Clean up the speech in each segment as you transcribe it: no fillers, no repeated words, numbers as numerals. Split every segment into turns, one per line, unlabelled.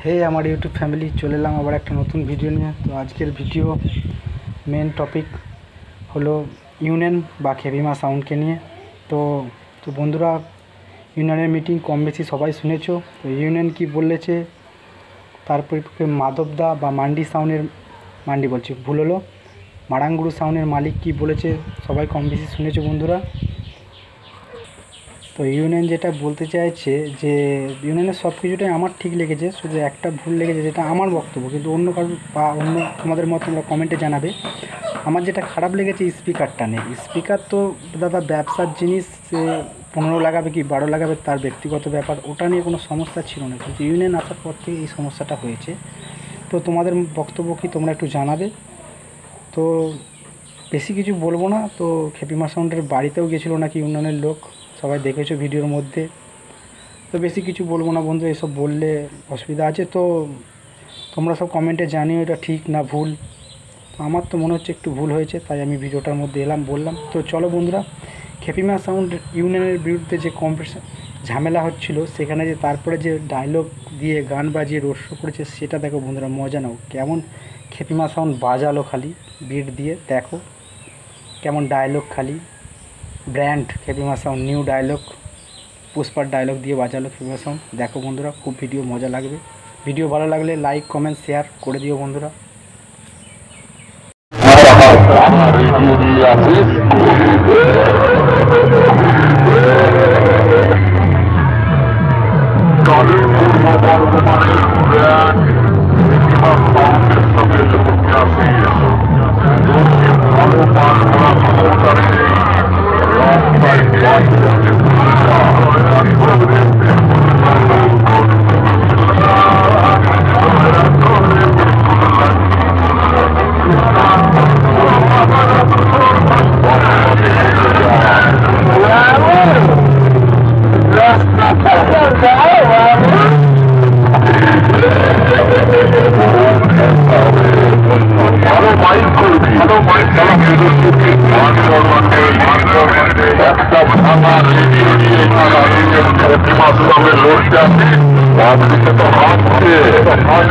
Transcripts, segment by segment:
হে আমার YouTube family, চলে এলাম আবার একটা নতুন ভিডিও নিয়ে। তো আজকের ভিডিও মেন টপিক হলো ইউনিয়ন বা খেপিমা সাউন্ডকে নিয়ে। তো তো বন্ধুরা, ইউনিয়নের মিটিং কম বেশি সবাই শুনেছো। তো ইউনিয়ন কি বলেছে, তারপরে মাধবদা বা মান্ডি সাউন্ডের, মান্ডি বলছি ভুল হলো, মারাঙ্গুড়ু সাউন্ডের মালিক কি বলেছে সবাই কম বেশি শুনেছো বন্ধুরা। তো ইউনিয়ন যেটা বলতে চাইছে যে ইউনিয়নের সব কিছুটাই আমার ঠিক লেগেছে, শুধু একটা ভুল লেগেছে, যেটা আমার বক্তব্য, কিন্তু অন্য কারোর বা অন্য তোমাদের মত তোমরা কমেন্টে জানাবে। আমার যেটা খারাপ লেগেছে স্পিকারটা নেই। স্পিকার তো দাদা ব্যবসার জিনিস, সে 15 লাগাবে কি 12 লাগাবে তার ব্যক্তিগত ব্যাপার, ওটা নিয়ে কোনো সমস্যা ছিল না, কিন্তু ইউনিয়ন আসার পর থেকে এই সমস্যাটা হয়েছে। তো তোমাদের বক্তব্য কি তোমরা একটু জানাবে। তো বেশি কিছু বলবো না। তো খেপিমা সাউন্ডের বাড়িতেও গেছিলো নাকি ইউনিয়নের লোক, সবাই দেখেছো ভিডিওর মধ্যে। তো বেশি কিছু বলবো না বন্ধু, এসব বললে অসুবিধা আছে। তো তোমরা সব কমেন্টে জানিও এটা ঠিক না ভুল। তো আমার তো মনে হচ্ছে একটু ভুল হয়েছে, তাই আমি ভিডিওটার মধ্যে এলাম বললাম। তো চলো বন্ধুরা, খেপিমা সাউন্ড ইউনিয়নের বিরুদ্ধে যে কম্পিটিশন ঝামেলা হচ্ছিল, সেখানে যে তারপরে যে ডায়লগ দিয়ে গান বাজিয়ে রোস্ট করেছে, সেটা দেখো বন্ধুরা, মজা নাও। কেমন খেপিমা সাউন্ড বাজালো খালি বিট দিয়ে, দেখো কেমন ডায়লগ, খালি brand খেপিমা sound new dialogue, পুষ্পার dialogue দিয়ে বাজালো খেপিমা সাউন্ড। দেখো বন্ধুরা, খুব ভিডিও মজা লাগবে। ভিডিও ভালো লাগলে লাইক কমেন্ট শেয়ার করে দিও বন্ধুরা।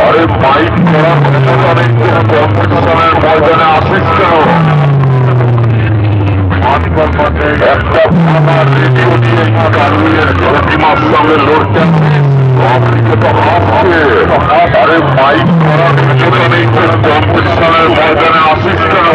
अरे माइक करा कॉम्पिटिशনের ময়দানে আসিস কেন? একটা আমার রেডিও দিয়ে কারুয়ের খেপিমার সঙ্গে লড়তে পাবলিকে তো হাসছে। আরে মাইক করার পিছনে কম্পিটিশনের ময়দানে আসিস কেন?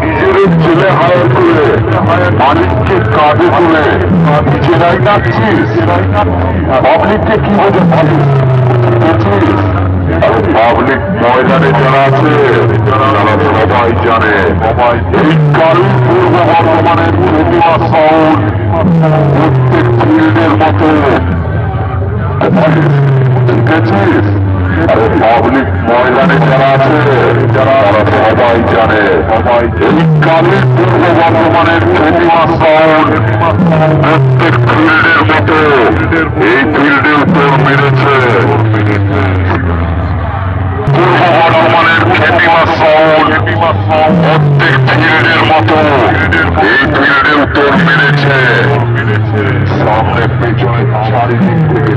নিজের ছেলে হায়ার করে মালিককে কাঁধে তুলে নিজেরাই নাচছিস, পাবলিককে কি বলে ভাবিস? পাবলিক ময়দানে যারা আছে তারা সবাই জানে এই কারণ পূর্ব বর্ধমানের খেপিমা সাউন্ড প্রত্যেক ফিল্ডের মতো, দেখেছিস? আরে পাবলিক ময়দানে যারা আছে তারা সবাই জানে এই কালী পূর্ব বর্ধমানের খেপিমা সাউন্ড প্রত্যেক ফিল্ডের মতো এই ফিল্ডে উত্তর মেরেছে। পূর্ব বর্ধমানের খেপিমা সাউন্ড প্রত্যেক ফিল্ডের মতো এই ফিল্ডে উত্তর মেরেছে। সামনে পেছনে চারিদিক থেকে